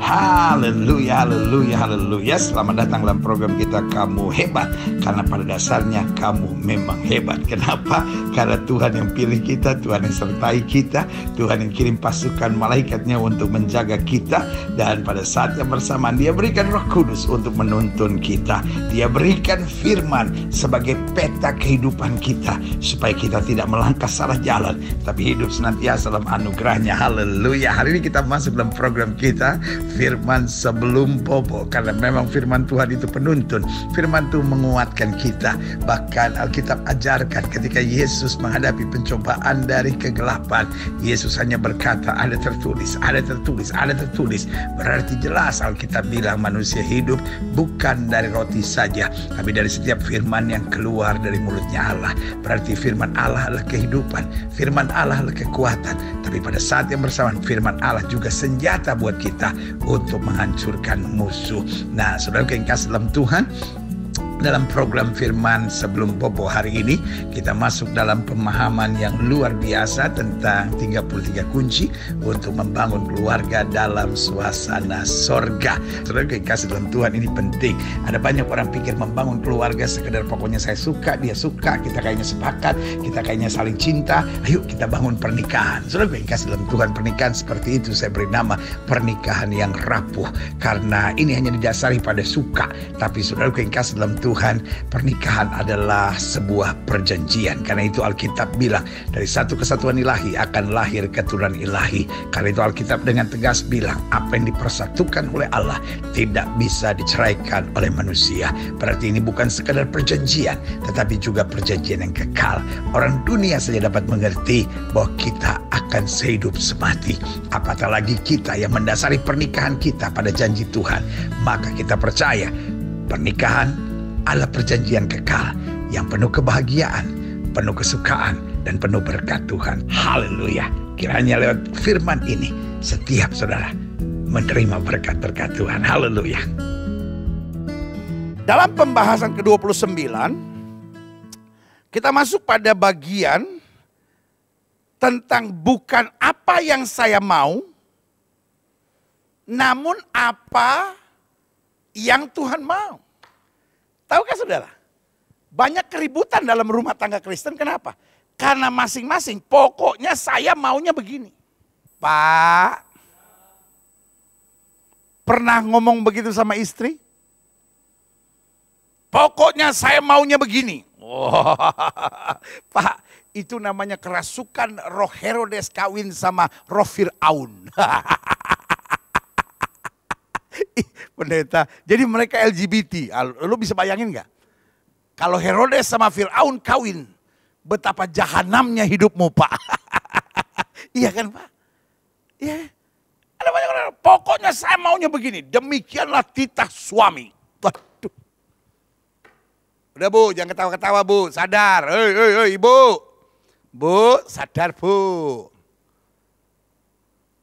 Haleluya, haleluya, haleluya. Selamat datang dalam program kita Kamu Hebat. Karena pada dasarnya kamu memang hebat. Kenapa? Karena Tuhan yang pilih kita, Tuhan yang sertai kita, Tuhan yang kirim pasukan malaikatnya untuk menjaga kita. Dan pada saat yang bersamaan Dia berikan Roh Kudus untuk menuntun kita. Dia berikan firman sebagai peta kehidupan kita, supaya kita tidak melangkah salah jalan, tapi hidup senantiasa dalam anugerahnya. Haleluya. Hari ini kita masuk dalam program kita Firman Sebelum Bobo. Karena memang firman Tuhan itu penuntun. Firman Tuhan menguatkan kita. Bahkan Alkitab ajarkan ketika Yesus menghadapi pencobaan dari kegelapan, Yesus hanya berkata, ada tertulis, ada tertulis, ada tertulis. Berarti jelas Alkitab bilang manusia hidup bukan dari roti saja, tapi dari setiap firman yang keluar dari mulutnya Allah. Berarti firman Allah adalah kehidupan, firman Allah adalah kekuatan. Tapi pada saat yang bersamaan firman Allah juga senjata buat kita untuk menghancurkan musuh. Nah, saudara yang kasih dalam Tuhan, dalam program Firman Sebelum Bobo hari ini kita masuk dalam pemahaman yang luar biasa tentang 33 kunci untuk membangun keluarga dalam suasana sorga. Saudara yang kasih dalam Tuhan, ini penting. Ada banyak orang pikir membangun keluarga sekedar pokoknya saya suka, dia suka, kita kayaknya sepakat, kita kayaknya saling cinta, ayo kita bangun pernikahan. Saudara yang kasih dalam Tuhan, pernikahan seperti itu saya beri nama pernikahan yang rapuh, karena ini hanya didasari pada suka. Tapi saudara yang kasih dalam Tuhan, pernikahan adalah sebuah perjanjian. Karena itu Alkitab bilang dari satu kesatuan ilahi akan lahir keturunan ilahi. Karena itu Alkitab dengan tegas bilang apa yang dipersatukan oleh Allah tidak bisa diceraikan oleh manusia. Berarti ini bukan sekadar perjanjian, tetapi juga perjanjian yang kekal. Orang dunia saja dapat mengerti bahwa kita akan sehidup semati. Apatah lagi kita yang mendasari pernikahan kita pada janji Tuhan. Maka kita percaya pernikahan adalah perjanjian kekal yang penuh kebahagiaan, penuh kesukaan, dan penuh berkat Tuhan. Haleluya. Kiranya lewat firman ini setiap saudara menerima berkat-berkat Tuhan. Haleluya. Dalam pembahasan ke-29 kita masuk pada bagian tentang bukan apa yang saya mau, namun apa yang Tuhan mau. Tahukah saudara, banyak keributan dalam rumah tangga Kristen. Kenapa? Karena masing-masing pokoknya saya maunya begini. Pak, pernah ngomong begitu sama istri? Pokoknya saya maunya begini. Oh, Pak, itu namanya kerasukan roh Herodes kawin sama roh Fir'aun. Pendeta, jadi mereka LGBT. Lu bisa bayangin gak? Kalau Herodes sama Fir'aun kawin, betapa jahanamnya hidupmu, Pak. Iya kan, Pak? Iya. Ada banyak orang, pokoknya saya maunya begini. Demikianlah titah suami. Waduh. Udah Bu, jangan ketawa-ketawa Bu, sadar. Hei Ibu. Bu, sadar Bu.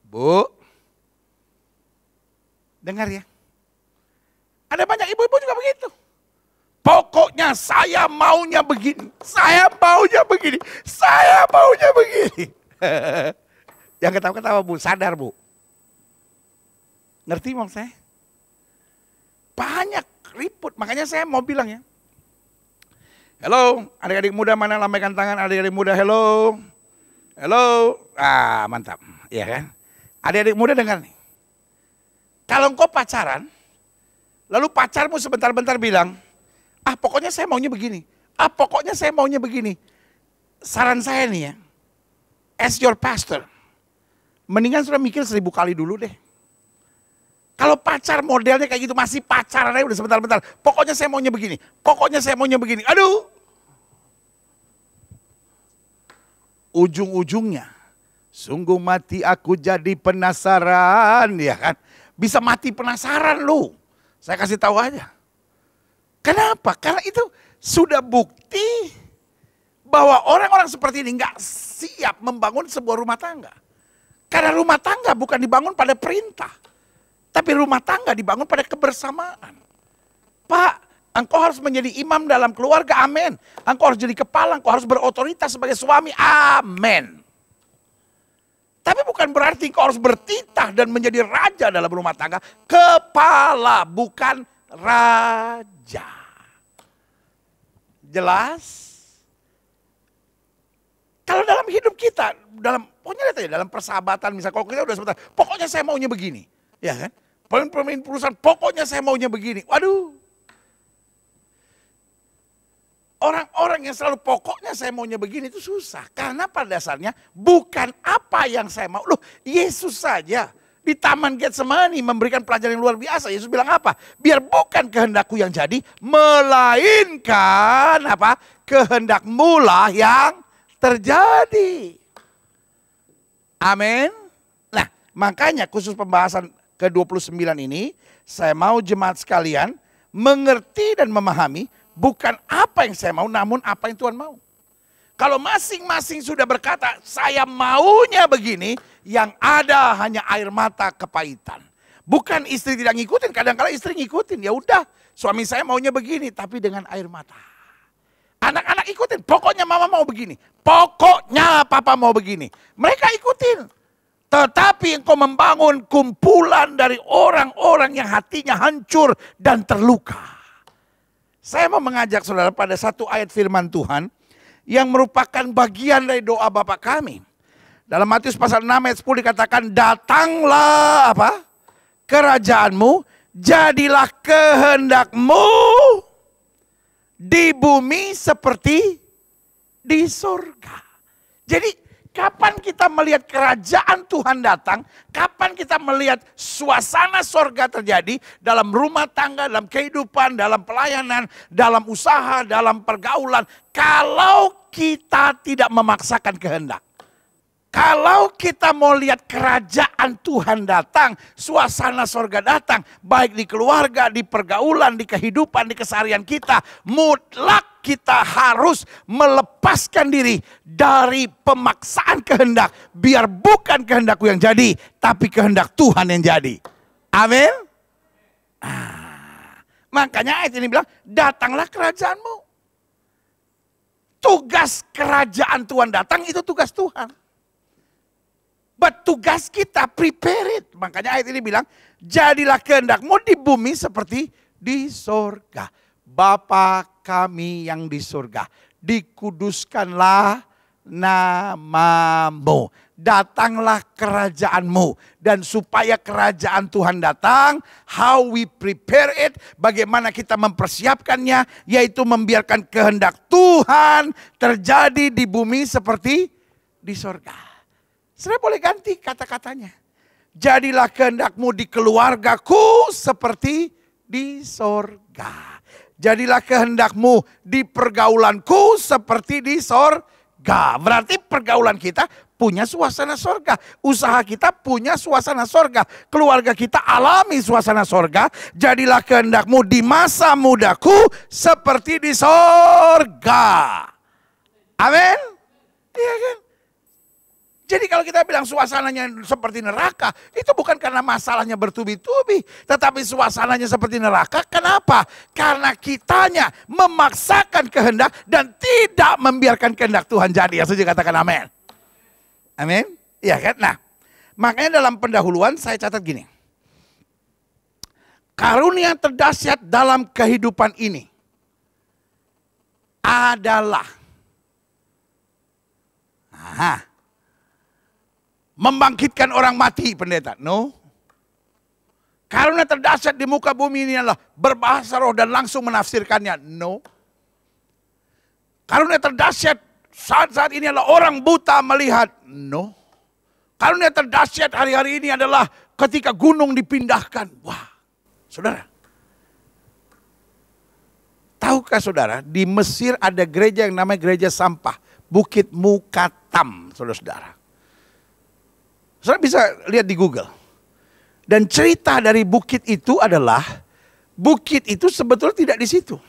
Bu. Dengar ya. Ada banyak ibu-ibu juga begitu. Pokoknya saya maunya begini. Saya maunya begini. Saya maunya begini. Yang ketawa-ketawa Bu, sadar Bu. Ngerti maksud saya? Banyak ribut. Makanya saya mau bilang ya. Halo, adik-adik muda mana, lambaikan tangan adik-adik muda. Halo. Halo. Ah, mantap. Iya kan? Adik-adik muda dengar nih. Kalau engkau pacaran, lalu pacarmu sebentar-bentar bilang, ah pokoknya saya maunya begini, ah pokoknya saya maunya begini. Saran saya nih ya, as your pastor, mendingan sudah mikir 1000 kali dulu deh. Kalau pacar modelnya kayak gitu, masih pacaran aja udah sebentar-bentar, pokoknya saya maunya begini, pokoknya saya maunya begini. Aduh, ujung-ujungnya, sungguh mati aku jadi penasaran, ya kan? Bisa mati penasaran lu. Saya kasih tahu aja. Kenapa? Karena itu sudah bukti bahwa orang-orang seperti ini nggak siap membangun sebuah rumah tangga. Karena rumah tangga bukan dibangun pada perintah, tapi rumah tangga dibangun pada kebersamaan. Pak, engkau harus menjadi imam dalam keluarga, amin. Engkau harus jadi kepala, engkau harus berotoritas sebagai suami, amin. Tapi bukan berarti kau harus bertitah dan menjadi raja dalam rumah tangga. Kepala, bukan raja. Jelas? Kalau dalam hidup kita, pokoknya lihat aja, dalam persahabatan, misalnya kalau kita udah sebentar, pokoknya saya maunya begini. Ya kan? Pemimpin perusahaan, pokoknya saya maunya begini. Waduh. Orang-orang yang selalu pokoknya saya maunya begini itu susah. Karena pada dasarnya bukan apa yang saya mau. Loh, Yesus saja di Taman Getsemani memberikan pelajaran yang luar biasa. Yesus bilang apa? Biar bukan kehendakku yang jadi, melainkan apa? Kehendakmu lah yang terjadi. Amin. Nah, makanya khusus pembahasan ke-29 ini, saya mau jemaat sekalian mengerti dan memahami bukan apa yang saya mau, namun apa yang Tuhan mau. Kalau masing-masing sudah berkata, saya maunya begini, yang ada hanya air mata kepahitan. Bukan istri tidak ngikutin, kadang-kadang istri ngikutin. Ya udah, suami saya maunya begini, tapi dengan air mata. Anak-anak ikutin, pokoknya mama mau begini. Pokoknya papa mau begini. Mereka ikutin. Tetapi engkau membangun kumpulan dari orang-orang yang hatinya hancur dan terluka. Saya mau mengajak saudara pada satu ayat firman Tuhan yang merupakan bagian dari doa Bapa kami. Dalam Matius pasal 6 ayat 10 dikatakan, datanglah apa? Kerajaanmu, jadilah kehendakmu di bumi seperti di surga. Jadi kapan kita melihat kerajaan Tuhan datang, kapan kita melihat suasana sorga terjadi dalam rumah tangga, dalam kehidupan, dalam pelayanan, dalam usaha, dalam pergaulan. Kalau kita tidak memaksakan kehendak. Kalau kita mau lihat kerajaan Tuhan datang, suasana sorga datang, baik di keluarga, di pergaulan, di kehidupan, di keseharian kita, mutlak kita harus melepaskan diri dari pemaksaan kehendak. Biar bukan kehendakku yang jadi, tapi kehendak Tuhan yang jadi. Amin. Makanya ayat ini bilang, datanglah kerajaanmu. Tugas kerajaan Tuhan datang, itu tugas Tuhan. But tugas kita prepare it. Makanya ayat ini bilang, jadilah kehendakmu di bumi seperti di surga. Bapa kami yang di surga, dikuduskanlah namamu. Datanglah kerajaanmu. Dan supaya kerajaan Tuhan datang, how we prepare it, bagaimana kita mempersiapkannya, yaitu membiarkan kehendak Tuhan terjadi di bumi seperti di surga. Saya boleh ganti kata-katanya. Jadilah kehendakmu di keluargaku seperti di sorga. Jadilah kehendakmu di pergaulanku seperti di sorga. Berarti pergaulan kita punya suasana sorga. Usaha kita punya suasana sorga. Keluarga kita alami suasana sorga. Jadilah kehendakmu di masa mudaku seperti di sorga. Amin. Iya kan? Jadi kalau kita bilang suasananya seperti neraka, itu bukan karena masalahnya bertubi-tubi, tetapi suasananya seperti neraka. Kenapa? Karena kitanya memaksakan kehendak dan tidak membiarkan kehendak Tuhan jadi. Yang setuju katakan amin. Amin. Iya kan? Nah, makanya dalam pendahuluan saya catat gini. Karunia terdahsyat dalam kehidupan ini adalah membangkitkan orang mati, pendeta. No. Karunia terdahsyat di muka bumi ini adalah berbahasa roh dan langsung menafsirkannya. No. Karunia terdahsyat saat-saat ini adalah orang buta melihat. No. Karunia terdahsyat hari-hari ini adalah ketika gunung dipindahkan. Wah, saudara. Tahukah saudara, di Mesir ada gereja yang namanya gereja sampah. Bukit Mukatam, saudara-saudara. Saudara bisa lihat di Google. Dan cerita dari bukit itu adalah, bukit itu sebetulnya tidak di situ.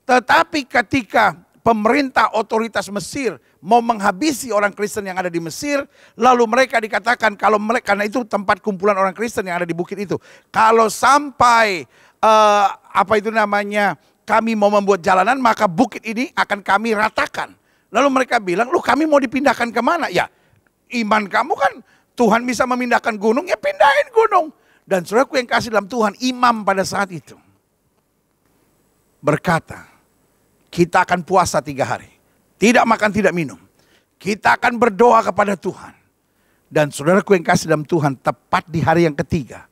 Tetapi ketika pemerintah otoritas Mesir mau menghabisi orang Kristen yang ada di Mesir, lalu mereka dikatakan kalau mereka, karena itu tempat kumpulan orang Kristen yang ada di bukit itu. Kalau sampai kami mau membuat jalanan, maka bukit ini akan kami ratakan. Lalu mereka bilang, loh kami mau dipindahkan kemana? Ya, iman kamu kan Tuhan bisa memindahkan gunung, ya pindahin gunung. Dan saudaraku yang kasih dalam Tuhan, imam pada saat itu berkata, kita akan puasa 3 hari. Tidak makan, tidak minum. Kita akan berdoa kepada Tuhan. Dan saudaraku yang kasih dalam Tuhan, tepat di hari yang ketiga,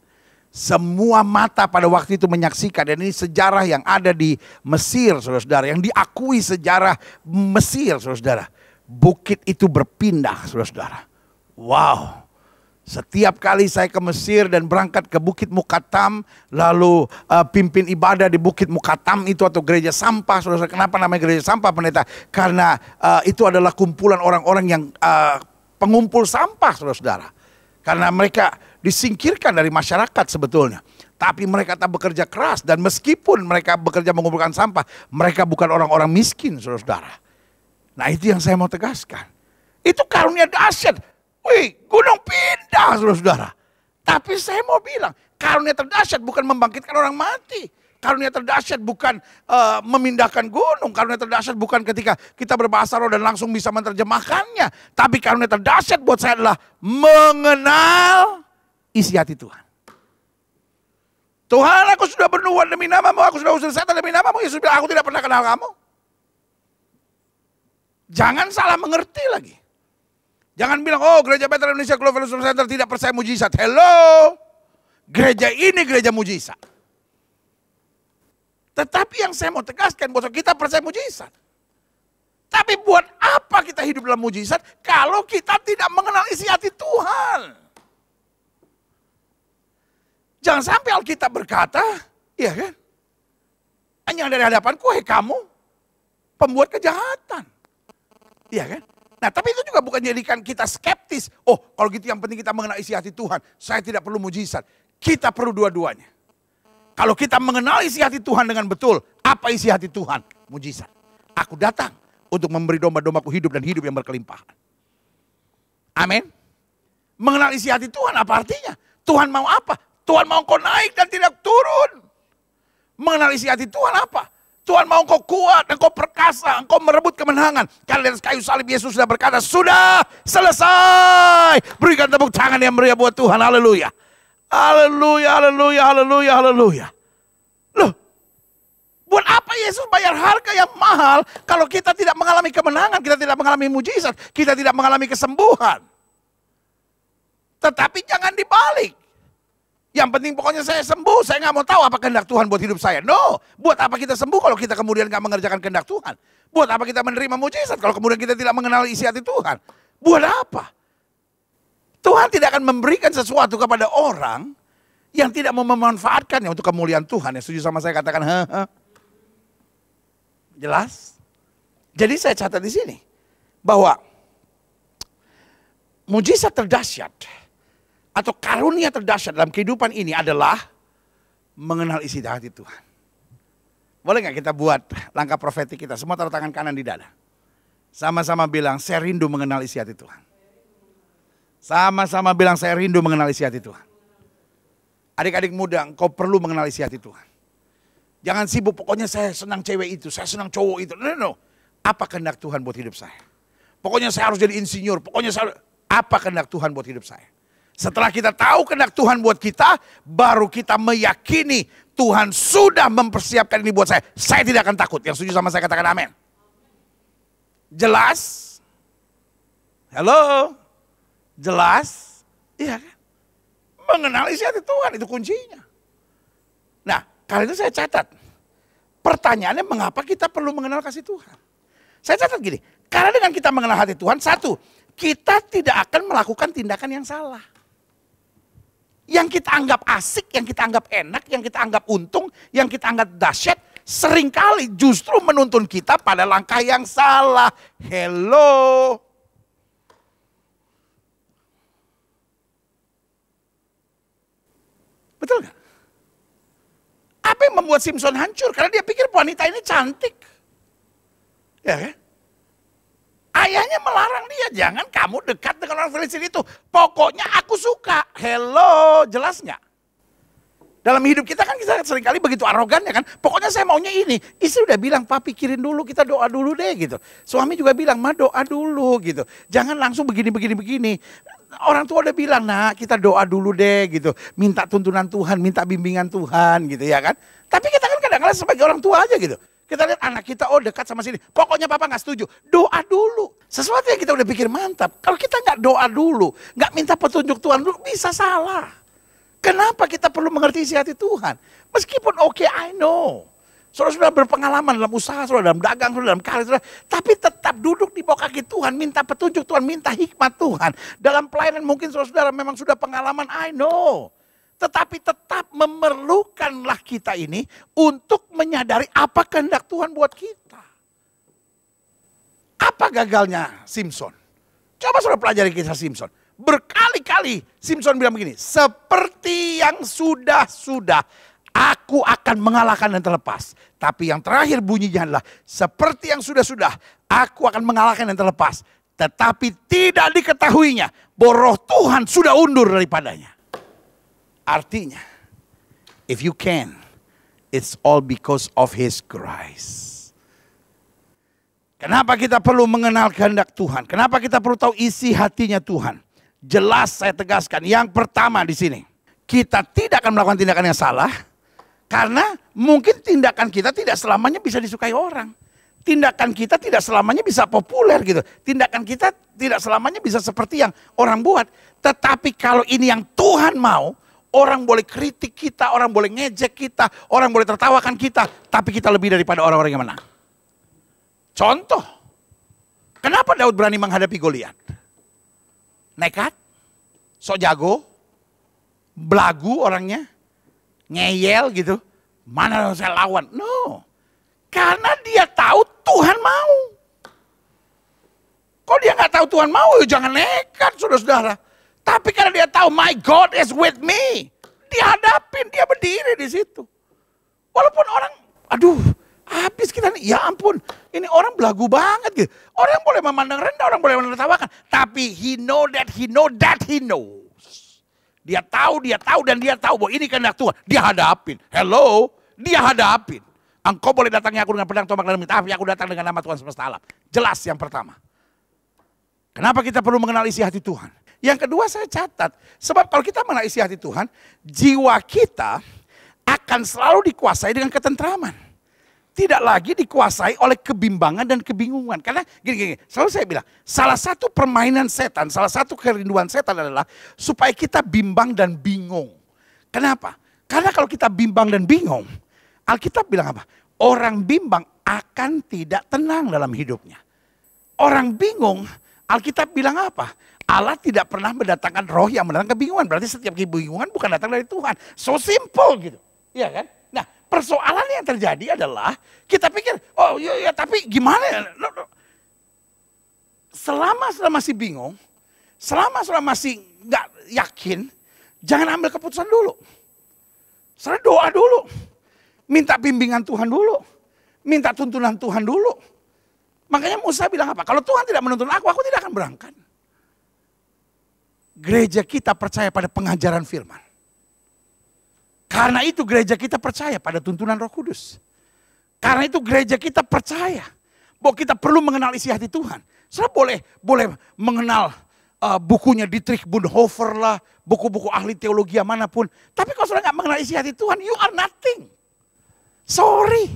semua mata pada waktu itu menyaksikan. Dan ini sejarah yang ada di Mesir, saudara-saudara. Yang diakui sejarah Mesir, saudara-saudara. Bukit itu berpindah, saudara-saudara. Wow. Setiap kali saya ke Mesir dan berangkat ke Bukit Mukatam, lalu pimpin ibadah di Bukit Mukatam itu atau gereja sampah. Saudara, kenapa namanya gereja sampah, pendeta? Karena itu adalah kumpulan orang-orang yang pengumpul sampah, saudara-saudara. Karena mereka disingkirkan dari masyarakat sebetulnya. Tapi mereka tak bekerja keras, dan meskipun mereka bekerja mengumpulkan sampah, mereka bukan orang-orang miskin, saudara-saudara. Nah, itu yang saya mau tegaskan. Itu karunia dahsyat. Wih, gunung pindah, saudara-saudara. Tapi saya mau bilang, karunia terdahsyat bukan membangkitkan orang mati. Karunia terdahsyat bukan memindahkan gunung. Karunia terdahsyat bukan ketika kita berbahasa roh dan langsung bisa menerjemahkannya. Tapi karunia terdahsyat buat saya adalah mengenal isi hati Tuhan. Tuhan, aku sudah bernubuat demi namamu, aku sudah usir setan demi namamu. Yesus bilang, aku tidak pernah kenal kamu. Jangan salah mengerti lagi. Jangan bilang, oh gereja Bethel Indonesia Global Fellowship Center tidak percaya mujizat. Hello, gereja ini gereja mujizat. Tetapi yang saya mau tegaskan, bahwa kita percaya mujizat. Tapi buat apa kita hidup dalam mujizat kalau kita tidak mengenal isi hati Tuhan? Jangan sampai Alkitab berkata, iya kan? Hanya dari hadapanku, hei kamu, pembuat kejahatan. Iya kan? Nah, tapi itu juga bukan jadikan kita skeptis. Oh, kalau gitu yang penting kita mengenal isi hati Tuhan. Saya tidak perlu mujizat. Kita perlu dua-duanya. Kalau kita mengenal isi hati Tuhan dengan betul, apa isi hati Tuhan? Mujizat. Aku datang untuk memberi domba-dombaku hidup dan hidup yang berkelimpahan. Amin. Mengenal isi hati Tuhan apa artinya? Tuhan mau apa? Tuhan mau engkau naik dan tidak turun. Mengenal isi hati Tuhan apa? Tuhan mau engkau kuat, engkau perkasa, engkau merebut kemenangan. Karena di atas kayu salib Yesus sudah berkata, sudah selesai. Berikan tepuk tangan yang meriah buat Tuhan. Haleluya. Haleluya, haleluya, haleluya, haleluya. Loh, buat apa Yesus bayar harga yang mahal kalau kita tidak mengalami kemenangan, kita tidak mengalami mujizat, kita tidak mengalami kesembuhan. Tetapi jangan dibalik. Yang penting pokoknya saya sembuh, saya nggak mau tahu apa kehendak Tuhan buat hidup saya. No, buat apa kita sembuh kalau kita kemudian nggak mengerjakan kehendak Tuhan? Buat apa kita menerima mujizat kalau kemudian kita tidak mengenal isi hati Tuhan? Buat apa? Tuhan tidak akan memberikan sesuatu kepada orang yang tidak mau memanfaatkannya untuk kemuliaan Tuhan. Yang setuju sama saya katakan, jelas? Jadi saya catat di sini bahwa mujizat terdahsyat atau karunia terdahsyat dalam kehidupan ini adalah mengenal isi hati Tuhan. Boleh nggak kita buat langkah profetik kita? Semua taruh tangan kanan di dada. Sama-sama bilang, saya rindu mengenal isi hati Tuhan. Sama-sama bilang, saya rindu mengenal isi hati Tuhan. Adik-adik muda, engkau perlu mengenal isi hati Tuhan. Jangan sibuk, pokoknya saya senang cewek itu, saya senang cowok itu. No. Apa kehendak Tuhan buat hidup saya? Pokoknya saya harus jadi insinyur, pokoknya saya, apa kehendak Tuhan buat hidup saya? Setelah kita tahu kehendak Tuhan buat kita, baru kita meyakini Tuhan sudah mempersiapkan ini buat saya. Saya tidak akan takut. Yang setuju sama saya katakan amin. Jelas? Halo? Jelas? Iya kan? Mengenal isi hati Tuhan, itu kuncinya. Nah, kali itu saya catat. Pertanyaannya, mengapa kita perlu mengenal kasih Tuhan? Saya catat gini, karena dengan kita mengenal hati Tuhan, satu, kita tidak akan melakukan tindakan yang salah. Yang kita anggap asik, yang kita anggap enak, yang kita anggap untung, yang kita anggap dahsyat, seringkali justru menuntun kita pada langkah yang salah. Hello. Betul gak? Apa yang membuat Simpson hancur? Karena dia pikir wanita ini cantik. Ya kan? Ayahnya melarang dia, jangan kamu dekat dengan orang Filistin itu. Pokoknya aku suka. Hello, jelas nggak? Dalam hidup kita kan kita seringkali begitu arogan ya kan. Pokoknya saya maunya ini. Istri udah bilang, Pak pikirin dulu, kita doa dulu deh gitu. Suami juga bilang, Ma doa dulu gitu. Jangan langsung begini. orang tua udah bilang, nah kita doa dulu deh gitu. Minta tuntunan Tuhan, minta bimbingan Tuhan gitu ya kan. Tapi kita kan kadang-kadang sebagai orang tua aja gitu. Kita lihat anak kita, oh dekat sama sini. Pokoknya papa gak setuju. Doa dulu. Sesuatu yang kita udah pikir mantap. Kalau kita gak doa dulu, gak minta petunjuk Tuhan dulu, bisa salah. Kenapa kita perlu mengerti isi hati Tuhan? Meskipun oke, I know. Saudara sudah berpengalaman dalam usaha, saudara dalam dagang, saudara dalam karir, saudara. Tapi tetap duduk di bawah kaki Tuhan, minta petunjuk Tuhan, minta hikmat Tuhan. Dalam pelayanan mungkin saudara memang sudah pengalaman, I know. Tetapi tetap memerlukanlah kita ini untuk menyadari apa kehendak Tuhan buat kita. Apa gagalnya Simpson? Coba saudara pelajari kisah Simpson. Berkali-kali Simpson bilang begini, seperti yang sudah-sudah, aku akan mengalahkan dan terlepas. Tapi yang terakhir bunyinya adalah, seperti yang sudah-sudah, aku akan mengalahkan dan terlepas. Tetapi tidak diketahuinya bahwa roh Tuhan sudah undur daripadanya. Artinya, if you can, it's all because of His grace. Kenapa kita perlu mengenal kehendak Tuhan? Kenapa kita perlu tahu isi hatinya Tuhan? Jelas saya tegaskan, yang pertama di sini, kita tidak akan melakukan tindakan yang salah, karena mungkin tindakan kita tidak selamanya bisa disukai orang. Tindakan kita tidak selamanya bisa populer gitu. Tindakan kita tidak selamanya bisa seperti yang orang buat. Tetapi kalau ini yang Tuhan mau, orang boleh kritik kita, orang boleh ngejek kita, orang boleh tertawakan kita, tapi kita lebih daripada orang-orang yang menang. Contoh, kenapa Daud berani menghadapi Goliat? Nekat, sok jago, belagu orangnya, ngeyel gitu. Mana saya lawan? No, karena dia tahu Tuhan mau. Kalau dia nggak tahu Tuhan mau, ya jangan nekat saudara-saudara. Tapi karena dia tahu my God is with me, dia hadapin, dia berdiri di situ. Walaupun orang, aduh, habis kita nih, ya ampun, ini orang belagu banget gitu. Orang boleh memandang rendah, orang boleh menertawakan, tapi he knows. Dia tahu dan dia tahu bahwa ini kehendak Tuhan. Dia hadapin. Hello, dia hadapin. Engkau boleh datangnya aku dengan pedang, tombak dan minta, tapi aku datang dengan nama Tuhan semesta alam. Jelas yang pertama. Kenapa kita perlu mengenal isi hati Tuhan? Yang kedua saya catat, sebab kalau kita mengenal isi hati Tuhan, jiwa kita akan selalu dikuasai dengan ketentraman. Tidak lagi dikuasai oleh kebimbangan dan kebingungan. Karena gini, selalu saya bilang, salah satu permainan setan, salah satu kerinduan setan adalah supaya kita bimbang dan bingung. Kenapa? Karena kalau kita bimbang dan bingung, Alkitab bilang apa? Orang bimbang akan tidak tenang dalam hidupnya. Orang bingung, Alkitab bilang apa? Allah tidak pernah mendatangkan roh yang mendatangkan kebingungan. Berarti setiap kebingungan bukan datang dari Tuhan. So simple gitu. Iya kan? Nah, persoalan yang terjadi adalah kita pikir, oh ya tapi gimana ya? Selama masih bingung, selama masih nggak yakin, jangan ambil keputusan dulu. Saya doa dulu, minta bimbingan Tuhan dulu, minta tuntunan Tuhan dulu. Makanya Musa bilang apa? Kalau Tuhan tidak menuntun aku tidak akan berangkat. Gereja kita percaya pada pengajaran firman. Karena itu gereja kita percaya pada tuntunan Roh Kudus. Karena itu gereja kita percaya bahwa kita perlu mengenal isi hati Tuhan. Saya boleh mengenal bukunya Dietrich Bonhoeffer lah, buku-buku ahli teologi manapun. Tapi kalau saudara nggak mengenal isi hati Tuhan, you are nothing. Sorry.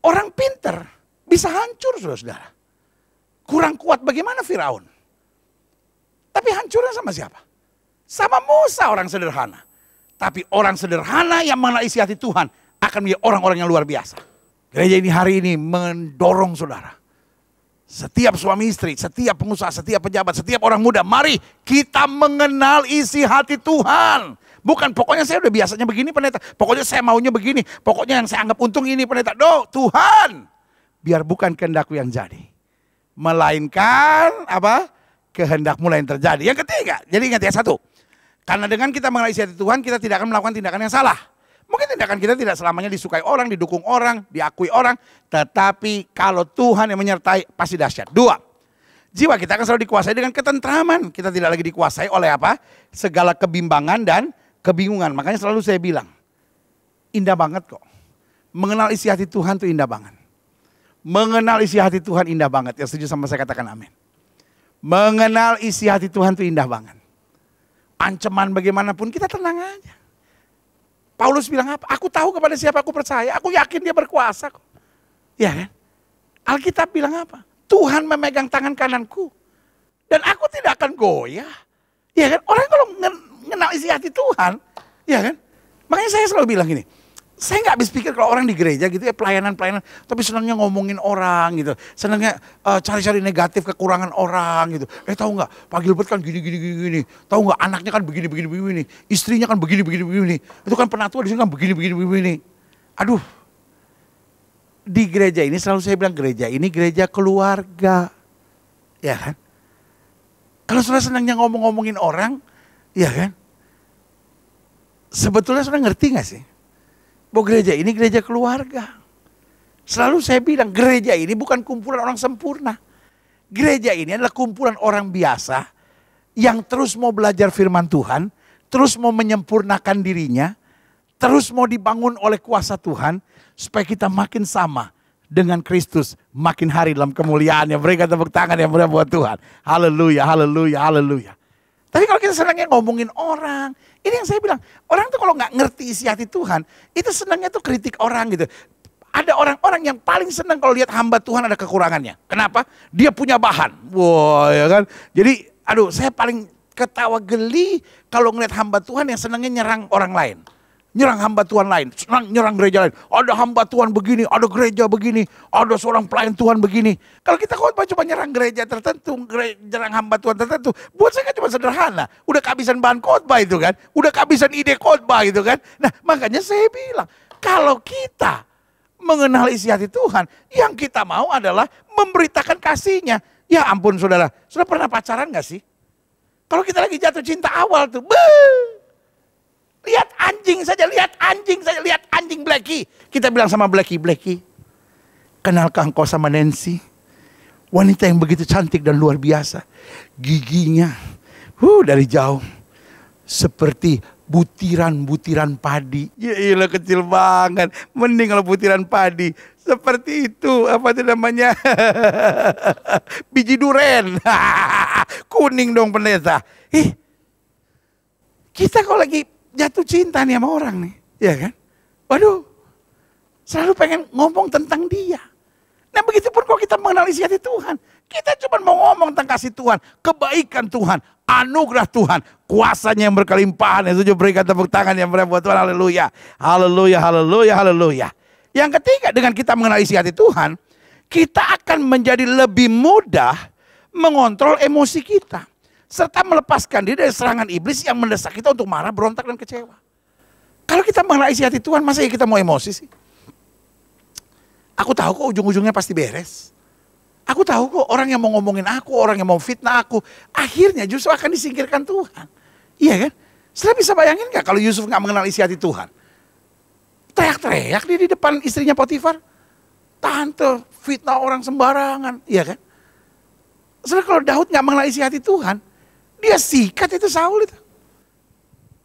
Orang pinter bisa hancur saudara-saudara. Kurang kuat bagaimana Firaun? Tapi hancurnya sama siapa? Sama Musa, orang sederhana. Tapi orang sederhana yang mengenal isi hati Tuhan akan menjadi orang-orang yang luar biasa. Gereja ini hari ini mendorong saudara. Setiap suami istri, setiap pengusaha, setiap pejabat, setiap orang muda. Mari kita mengenal isi hati Tuhan. Bukan pokoknya saya udah biasanya begini pendeta. Pokoknya saya maunya begini. Pokoknya yang saya anggap untung ini pendeta. Tuhan. Biar bukan kehendakku yang jadi. Melainkan apa? Kehendakmu yang terjadi. Yang ketiga, jadi ingat ya satu. Karena dengan kita mengenal isi hati Tuhan, kita tidak akan melakukan tindakan yang salah. Mungkin tindakan kita tidak selamanya disukai orang, didukung orang, diakui orang. Tetapi kalau Tuhan yang menyertai, pasti dahsyat. 2, jiwa kita akan selalu dikuasai dengan ketentraman. Kita tidak lagi dikuasai oleh apa? Segala kebimbangan dan kebingungan. Makanya selalu saya bilang, indah banget kok. Mengenal isi hati Tuhan itu indah banget. Mengenal isi hati Tuhan indah banget. Yang setuju sama saya katakan amin. Mengenal isi hati Tuhan itu indah banget. Ancaman bagaimanapun kita tenang aja. Paulus bilang apa? Aku tahu kepada siapa aku percaya. Aku yakin dia berkuasa kok. Ya kan? Alkitab bilang apa? Tuhan memegang tangan kananku. Dan aku tidak akan goyah. Ya kan? Orang kalau mengenal isi hati Tuhan. Ya kan? Makanya saya selalu bilang gini. Saya nggak habis pikir kalau orang di gereja gitu ya pelayanan-pelayanan. Tapi senangnya ngomongin orang gitu. Senangnya cari-cari negatif kekurangan orang gitu. Tahu nggak Pak Gilbert kan gini. Tahu nggak anaknya kan begini. Istrinya kan begini. Itu kan penatua di sini kan begini. Aduh. Di gereja ini selalu saya bilang gereja ini gereja keluarga. Ya kan? Kalau saudara senangnya ngomongin orang. Ya kan? Sebetulnya saudara ngerti gak sih? Bahwa gereja ini gereja keluarga. Selalu saya bilang gereja ini bukan kumpulan orang sempurna. Gereja ini adalah kumpulan orang biasa yang terus mau belajar firman Tuhan, terus mau menyempurnakan dirinya, terus mau dibangun oleh kuasa Tuhan supaya kita makin sama dengan Kristus makin hari dalam kemuliaannya. Berikan tepuk tangan yang mulia buat Tuhan. Haleluya. Tapi kalau kita senangnya ngomongin orang, ini yang saya bilang, orang tuh kalau nggak ngerti isi hati Tuhan, itu senangnya tuh kritik orang gitu. Ada orang-orang yang paling senang kalau lihat hamba Tuhan ada kekurangannya. Kenapa? Dia punya bahan. Wah, ya kan? Jadi, saya paling ketawa geli kalau ngeliat hamba Tuhan yang senangnya nyerang orang lain. Nyerang hamba Tuhan lain, nyerang gereja lain. Ada hamba Tuhan begini, ada gereja begini, ada seorang pelayan Tuhan begini. Kalau kita khotbah cuma nyerang gereja tertentu, nyerang hamba Tuhan tertentu, buat saya kan cuma sederhana. Udah kehabisan bahan khotbah itu kan, udah kehabisan ide khotbah itu kan. Nah makanya saya bilang, kalau kita mengenal isi hati Tuhan, yang kita mau adalah memberitakan kasihnya. Ya ampun saudara pernah pacaran gak sih? Kalau kita lagi jatuh cinta awal tuh, lihat anjing saja, lihat anjing Blacky. Kita bilang sama Blacky, kenalkah engkau sama Nancy? Wanita yang begitu cantik dan luar biasa. Giginya, dari jauh. Seperti butiran-butiran padi. Ya iyalah kecil banget. Mending kalau butiran padi. Seperti itu, apa itu namanya? Biji duren. Kuning dong pendeta. Kita kalau lagi jatuh cinta nih sama orang nih, ya kan? Waduh, selalu pengen ngomong tentang dia. Nah begitu pun kalau kita mengenal isi hati Tuhan, kita cuma mau ngomong tentang kasih Tuhan, kebaikan Tuhan, anugerah Tuhan, kuasanya yang berkelimpahan. Yang setuju berikan tepuk tangan yang berat buat Tuhan. Haleluya. Yang ketiga, dengan kita mengenal isi hati Tuhan, kita akan menjadi lebih mudah mengontrol emosi kita. Serta melepaskan diri dari serangan iblis yang mendesak kita untuk marah, berontak, dan kecewa. Kalau kita mengenal isi hati Tuhan, masa ya kita mau emosi sih? Aku tahu kok ujung-ujungnya pasti beres. Aku tahu kok orang yang mau ngomongin aku, orang yang mau fitnah aku, akhirnya justru akan disingkirkan Tuhan. Iya kan? Saudara bisa bayangin gak kalau Yusuf gak mengenal isi hati Tuhan? Teriak-teriak dia di depan istrinya Potifar. Tante, fitnah orang sembarangan. Iya kan? Saudara kalau Daud gak mengenal isi hati Tuhan, dia sikat itu Saul itu.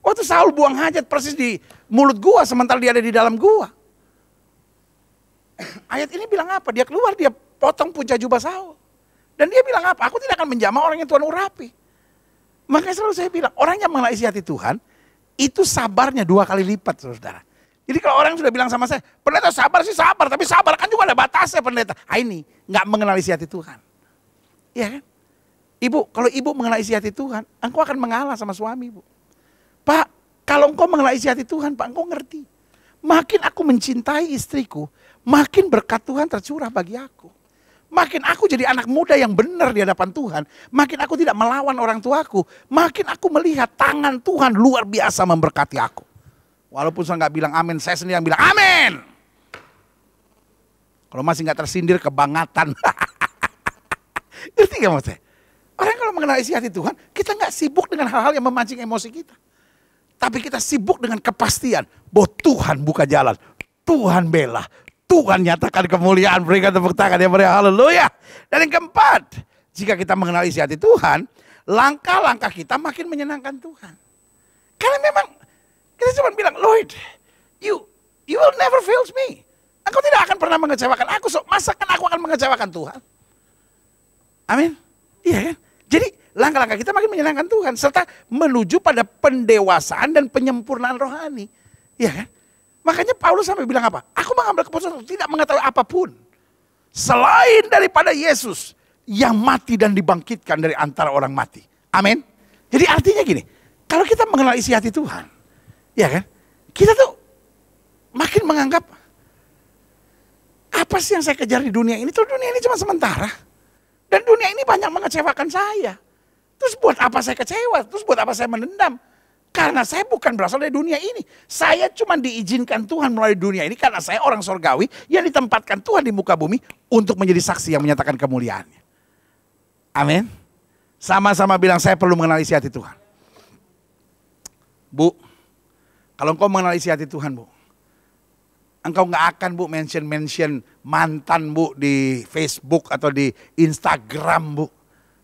Waktu Saul buang hajat persis di mulut gua sementara dia ada di dalam gua. Ayat ini bilang apa? Dia keluar, dia potong punca jubah Saul. Dan dia bilang apa? Aku tidak akan menjamah orang yang Tuhan urapi. Makanya selalu saya bilang, orang yang mengenal isi hati Tuhan, itu sabarnya 2 kali lipat saudara. Jadi kalau orang sudah bilang sama saya, pendeta sabar sih sabar, tapi sabar kan juga ada batasnya pendeta. Ini gak mengenal isi hati Tuhan. Iya kan? Ibu, kalau ibu mengenal isi hati Tuhan, engkau akan mengalah sama suami, Bu. Pak, kalau engkau mengenal isi hati Tuhan, Pak, engkau ngerti. Makin aku mencintai istriku, makin berkat Tuhan tercurah bagi aku. Makin aku jadi anak muda yang benar di hadapan Tuhan, makin aku tidak melawan orang tuaku, makin aku melihat tangan Tuhan luar biasa memberkati aku. Walaupun saya nggak bilang amin, saya sendiri yang bilang amin. Kalau masih nggak tersindir kebangatan. Ngerti gak maksudnya? Orang kalau mengenal isi hati Tuhan, kita nggak sibuk dengan hal-hal yang memancing emosi kita. Tapi kita sibuk dengan kepastian bahwa Tuhan buka jalan, Tuhan bela, Tuhan nyatakan kemuliaan. Berikan tepuk tangan yang meriah, haleluya. Dan yang keempat, jika kita mengenal isi hati Tuhan, langkah-langkah kita makin menyenangkan Tuhan. Karena memang kita cuma bilang, Lord, you will never fail me. Engkau tidak akan pernah mengecewakan aku, masa kan aku akan mengecewakan Tuhan? Amin. Iya kan? Jadi langkah-langkah kita makin menyenangkan Tuhan. Serta menuju pada pendewasaan dan penyempurnaan rohani. Ya kan? Makanya Paulus sampai bilang apa? Aku mengambil keputusan tidak mengetahui apapun. Selain daripada Yesus yang mati dan dibangkitkan dari antara orang mati. Amin. Jadi artinya gini. Kalau kita mengenal isi hati Tuhan. Ya kan? Kita tuh makin menganggap. Apa sih yang saya kejar di dunia ini? Tuh dunia ini cuma sementara. Dan dunia ini banyak mengecewakan saya. Terus buat apa saya kecewa? Terus buat apa saya menendam? Karena saya bukan berasal dari dunia ini. Saya cuma diizinkan Tuhan melalui dunia ini karena saya orang sorgawi yang ditempatkan Tuhan di muka bumi untuk menjadi saksi yang menyatakan kemuliaannya. Amin. Sama-sama bilang saya perlu mengenal isi hati Tuhan. Bu, kalau engkau mengenal isi hati Tuhan, Bu, engkau gak akan, Bu, mention mantan, Bu, di Facebook atau di Instagram, Bu.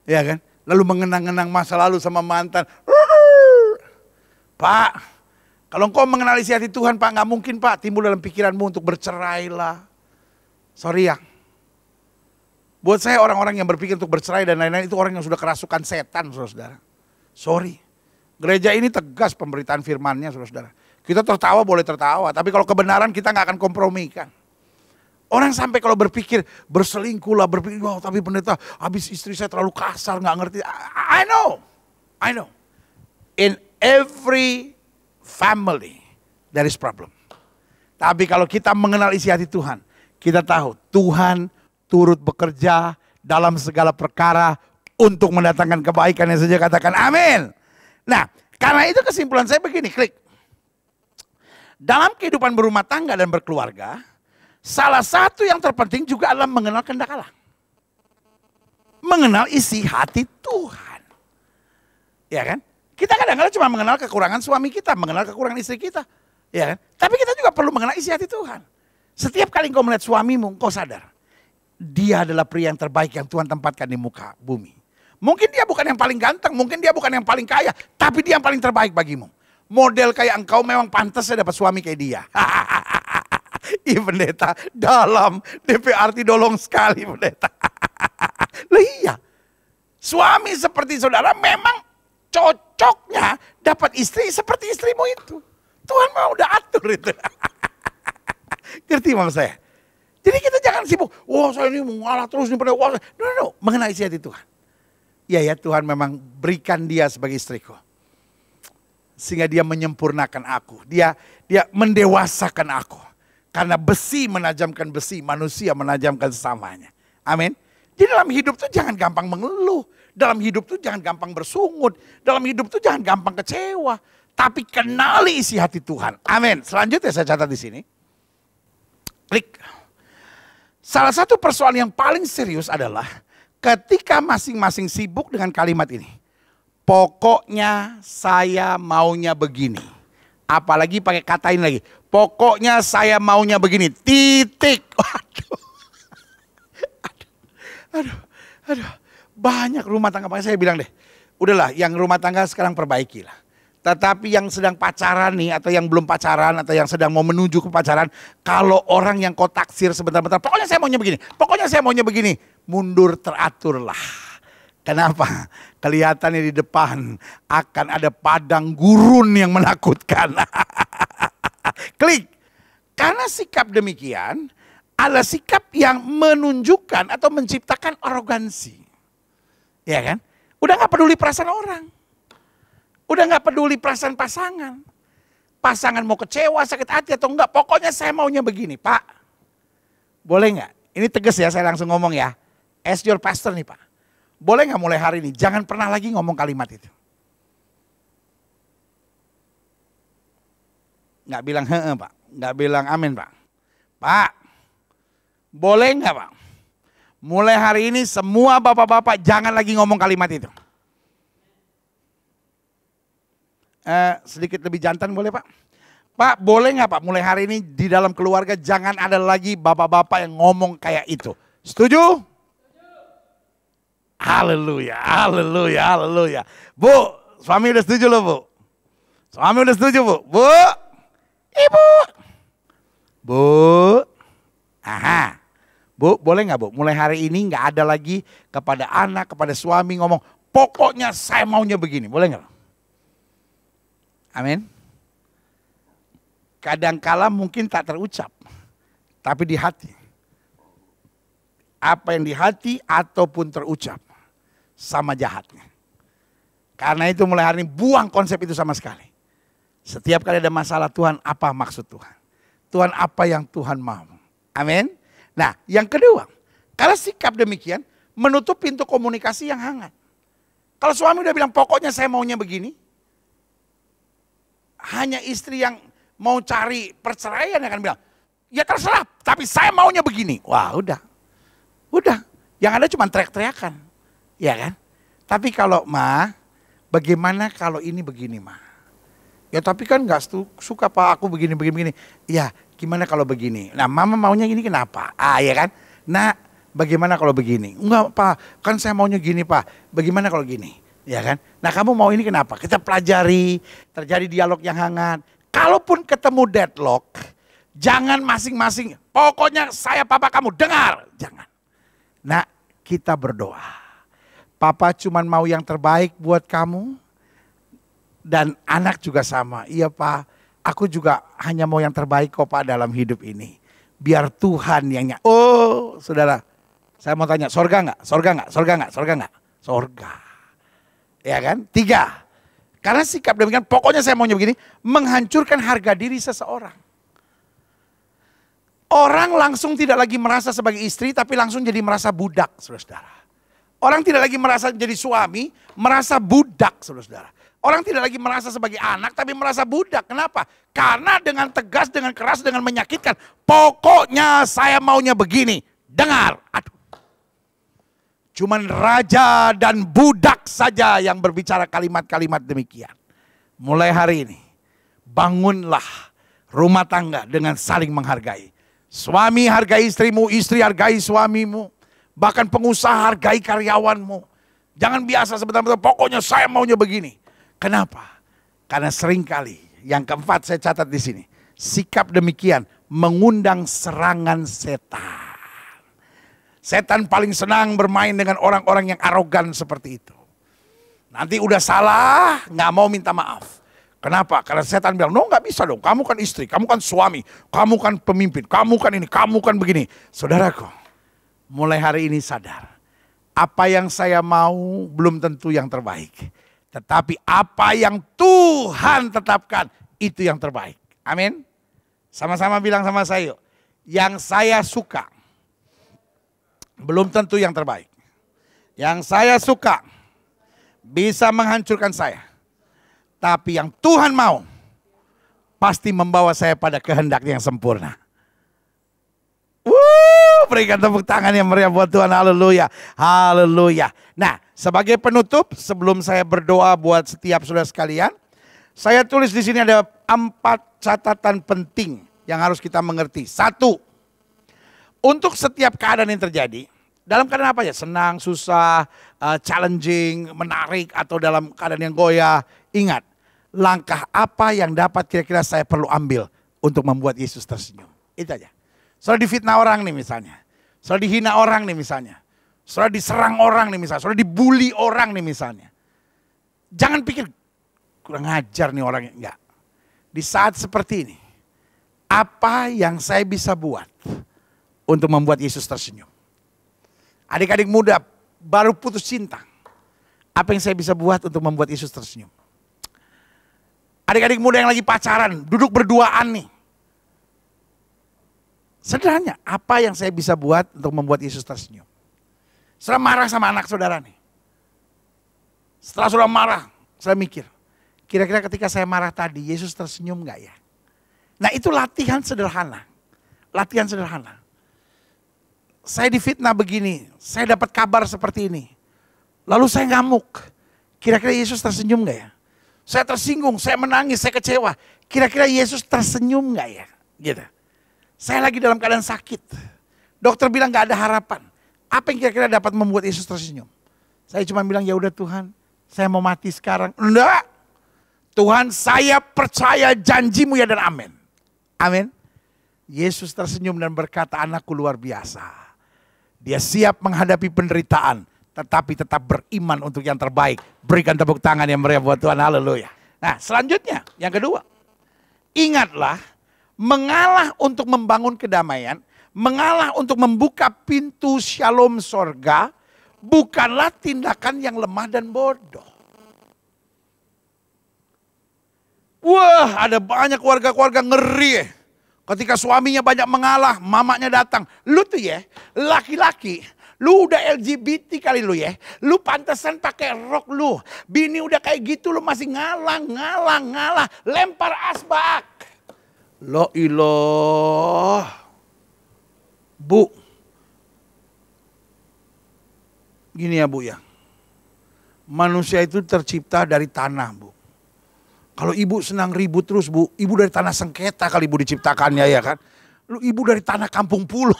Ya kan? Lalu mengenang-enang masa lalu sama mantan. Pak, kalau engkau mengenal isi hati Tuhan, Pak, gak mungkin, Pak, timbul dalam pikiranmu untuk bercerai lah. Sorry ya. Buat saya orang-orang yang berpikir untuk bercerai dan lain-lain itu orang yang sudah kerasukan setan, saudara-saudara. Sorry. Gereja ini tegas pemberitaan firman-Nya, saudara-saudara. Kita tertawa boleh tertawa, tapi kalau kebenaran kita nggak akan kompromikan. Orang sampai kalau berpikir berselingkuh lah, berpikir, wah tapi pendeta habis istri saya terlalu kasar, nggak ngerti. I know. In every family there is problem. Tapi kalau kita mengenal isi hati Tuhan, kita tahu Tuhan turut bekerja dalam segala perkara untuk mendatangkan kebaikan yang saja katakan amin. Nah, karena itu kesimpulan saya begini, klik. Dalam kehidupan berumah tangga dan berkeluarga, salah satu yang terpenting juga adalah mengenal kehendak Allah. Mengenal isi hati Tuhan. Ya kan? Kita kadang-kadang cuma mengenal kekurangan suami kita, mengenal kekurangan istri kita. Ya kan? Tapi kita juga perlu mengenal isi hati Tuhan. Setiap kali engkau melihat suamimu, engkau sadar. Dia adalah pria yang terbaik yang Tuhan tempatkan di muka bumi. Mungkin dia bukan yang paling ganteng, mungkin dia bukan yang paling kaya, tapi dia yang paling terbaik bagimu. Model kayak engkau memang pantas dapat suami kayak dia. Iya pendeta, dalam DPRT dolong sekali pendeta. Lah iya, suami seperti saudara memang cocoknya dapat istri seperti istrimu itu. Tuhan mau udah atur itu. Ngerti maksud saya? Jadi kita jangan sibuk, wah saya ini mau ngalah terus nih pada wah. No, mengenai isi hati Tuhan. Ya Tuhan memang berikan dia sebagai istriku. Sehingga dia menyempurnakan aku. Dia mendewasakan aku. Karena besi menajamkan besi, manusia menajamkan sesamanya. Amin. Jadi dalam hidup tuh jangan gampang mengeluh. Dalam hidup tuh jangan gampang bersungut. Dalam hidup tuh jangan gampang kecewa. Tapi kenali isi hati Tuhan. Amin. Selanjutnya saya catat di sini. Klik. Salah satu persoalan yang paling serius adalah ketika masing-masing sibuk dengan kalimat ini. Pokoknya saya maunya begini. Apalagi pakai katain lagi. Pokoknya saya maunya begini. Titik. Aduh. Banyak rumah tangga. Makanya saya bilang deh. Udahlah yang rumah tangga sekarang perbaikilah. Tetapi yang sedang pacaran nih. Atau yang belum pacaran. Atau yang sedang mau menuju ke pacaran. Kalau orang yang kau taksir sebentar-bentar. Pokoknya saya maunya begini. Pokoknya saya maunya begini. Mundur teraturlah. Kenapa? Kelihatannya di depan akan ada padang gurun yang menakutkan. Klik. Karena sikap demikian adalah sikap yang menunjukkan atau menciptakan arogansi. Ya kan? Udah gak peduli perasaan orang. Udah gak peduli perasaan pasangan. Pasangan mau kecewa, sakit hati atau enggak. Pokoknya saya maunya begini. Pak, boleh gak? Ini tegas ya, saya langsung ngomong ya. As your pastor nih Pak. Boleh gak mulai hari ini? Jangan pernah lagi ngomong kalimat itu. Gak bilang heeh Pak. Gak bilang amin Pak. Pak, boleh gak Pak? Mulai hari ini semua bapak-bapak jangan lagi ngomong kalimat itu. Sedikit lebih jantan boleh Pak? Pak boleh gak Pak? Mulai hari ini di dalam keluarga jangan ada lagi bapak-bapak yang ngomong kayak itu. Setuju? Haleluya, haleluya, haleluya. Bu, suami udah setuju loh Bu. Suami udah setuju Bu. Bu, ibu. Bu, aha. Bu, boleh gak Bu? Mulai hari ini gak ada lagi kepada anak, kepada suami ngomong, pokoknya saya maunya begini. Boleh nggak? Amin. Kadangkala mungkin tak terucap, tapi di hati. Apa yang di hati ataupun terucap, sama jahatnya. Karena itu mulai hari ini buang konsep itu sama sekali. Setiap kali ada masalah, Tuhan apa maksud Tuhan? Tuhan apa yang Tuhan mau? Amin. Nah yang kedua, karena sikap demikian menutup pintu komunikasi yang hangat. Kalau suami udah bilang pokoknya saya maunya begini. Hanya istri yang mau cari perceraian yang akan bilang, ya terserah tapi saya maunya begini. Wah udah. Yang ada cuma teriak-teriakan. Ya kan? Tapi kalau bagaimana kalau ini begini Ya tapi kan gak suka Pak aku begini. Ya gimana kalau begini? Nah mama maunya gini kenapa? Ya kan? Nah bagaimana kalau begini? Enggak Pak, kan saya maunya gini Pak. Bagaimana kalau gini? Ya kan? Nah kamu mau ini kenapa? Kita pelajari, terjadi dialog yang hangat. Kalaupun ketemu deadlock, jangan masing-masing, pokoknya saya papa kamu dengar. Jangan. Nah kita berdoa. Papa cuman mau yang terbaik buat kamu. Dan anak juga sama. Iya Pak, aku juga hanya mau yang terbaik kok Pak dalam hidup ini. Biar Tuhan yang Oh saudara, saya mau tanya, sorga nggak? Sorga. Ya kan? 3. Karena sikap demikian, pokoknya saya maunya begini, menghancurkan harga diri seseorang. Orang langsung tidak lagi merasa sebagai istri, tapi langsung jadi merasa budak, saudara-saudara. Orang tidak lagi merasa jadi suami, merasa budak, saudara-saudara. Orang tidak lagi merasa sebagai anak, tapi merasa budak. Kenapa? Karena dengan tegas, dengan keras, dengan menyakitkan. Pokoknya saya maunya begini. Dengar. Aduh. Cuman raja dan budak saja yang berbicara kalimat-kalimat demikian. Mulai hari ini, bangunlah rumah tangga dengan saling menghargai. Suami hargai istrimu, istri hargai suamimu. Bahkan pengusaha hargai karyawanmu. Jangan biasa sebentar-bentar, pokoknya saya maunya begini. Kenapa? Karena seringkali, yang keempat saya catat di sini. Sikap demikian mengundang serangan setan. Setan paling senang bermain dengan orang-orang yang arogan seperti itu. Nanti udah salah, nggak mau minta maaf. Kenapa? Karena setan bilang, no nggak bisa dong, kamu kan istri, kamu kan suami, kamu kan pemimpin, kamu kan ini, kamu kan begini. Saudaraku, mulai hari ini sadar, apa yang saya mau belum tentu yang terbaik. Tetapi apa yang Tuhan tetapkan, itu yang terbaik. Amin. Sama-sama bilang sama saya, yang saya suka belum tentu yang terbaik. Yang saya suka bisa menghancurkan saya. Tapi yang Tuhan mau pasti membawa saya pada kehendak yang sempurna. Berikan tepuk tangan yang meriah buat Tuhan. Haleluya. Haleluya. Nah, sebagai penutup sebelum saya berdoa buat setiap saudara sekalian, saya tulis di sini ada 4 catatan penting yang harus kita mengerti. 1, untuk setiap keadaan yang terjadi, dalam keadaan apa ya? Senang, susah, challenging, menarik, atau dalam keadaan yang goyah, ingat, langkah apa yang dapat kira-kira saya perlu ambil untuk membuat Yesus tersenyum. Itu aja. Saudara difitnah orang nih misalnya. Saudara dihina orang nih misalnya. Saudara diserang orang nih misalnya. Saudara dibully orang nih misalnya. Jangan pikir kurang ajar nih orangnya. Enggak. Di saat seperti ini, apa yang saya bisa buat untuk membuat Yesus tersenyum? Adik-adik muda baru putus cinta. Apa yang saya bisa buat untuk membuat Yesus tersenyum? Adik-adik muda yang lagi pacaran, duduk berduaan nih. Sederhana, apa yang saya bisa buat untuk membuat Yesus tersenyum? Setelah marah sama anak saudara nih. Setelah saudara marah, saya mikir, kira-kira ketika saya marah tadi, Yesus tersenyum gak ya? Nah itu latihan sederhana. Latihan sederhana. Saya difitnah begini, saya dapat kabar seperti ini. Lalu saya ngamuk, kira-kira Yesus tersenyum gak ya? Saya tersinggung, saya menangis, saya kecewa. Kira-kira Yesus tersenyum gak ya? Gitu. Saya lagi dalam keadaan sakit. Dokter bilang gak ada harapan. Apa yang kira-kira dapat membuat Yesus tersenyum? Saya cuma bilang, ya udah Tuhan, saya mau mati sekarang. Enggak. Tuhan, saya percaya janjimu ya dan amin. Amin. Yesus tersenyum dan berkata, anakku luar biasa. Dia siap menghadapi penderitaan tetapi tetap beriman untuk yang terbaik. Berikan tepuk tangan yang meriah buat Tuhan, haleluya. Nah selanjutnya, yang kedua. Ingatlah, mengalah untuk membangun kedamaian, mengalah untuk membuka pintu shalom sorga, bukanlah tindakan yang lemah dan bodoh. Wah, ada banyak keluarga-keluarga ngeri ya. Ketika suaminya banyak mengalah, mamanya datang. Lu tuh ya, laki-laki, lu udah LGBT kali lu ya. Lu pantesan pakai rok lu. Bini udah kayak gitu lu masih ngalah. Lempar asbak. Lo iloh. Bu. Gini ya Bu ya. Manusia itu tercipta dari tanah Bu. Kalau ibu senang ribut terus Bu, ibu dari tanah sengketa kali ibu diciptakannya ya kan. Lu ibu dari tanah kampung pulau.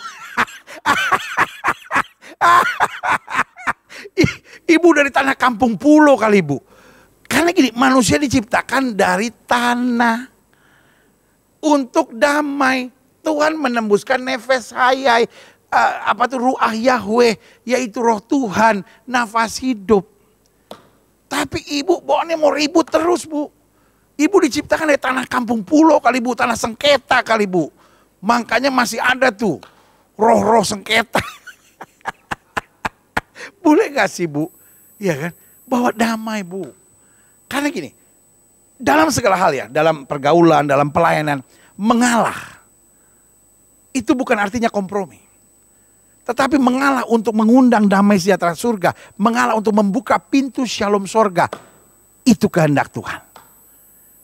Ibu dari tanah kampung pulau kali ibu. Karena gini, manusia diciptakan dari tanah. Untuk damai. Tuhan menembuskan nefes hayai. Ruah Yahweh. Yaitu roh Tuhan. Nafas hidup. Tapi ibu pokoknya mau ribut terus Bu. Ibu diciptakan dari tanah kampung pulau kali Bu, tanah sengketa kali Bu. Makanya masih ada tuh roh-roh sengketa. Boleh gak sih Bu? Iya kan? Bawa damai Bu. Karena gini, dalam segala hal ya, dalam pergaulan, dalam pelayanan, mengalah. Itu bukan artinya kompromi. Tetapi mengalah untuk mengundang damai sejahtera surga. Mengalah untuk membuka pintu shalom surga. Itu kehendak Tuhan.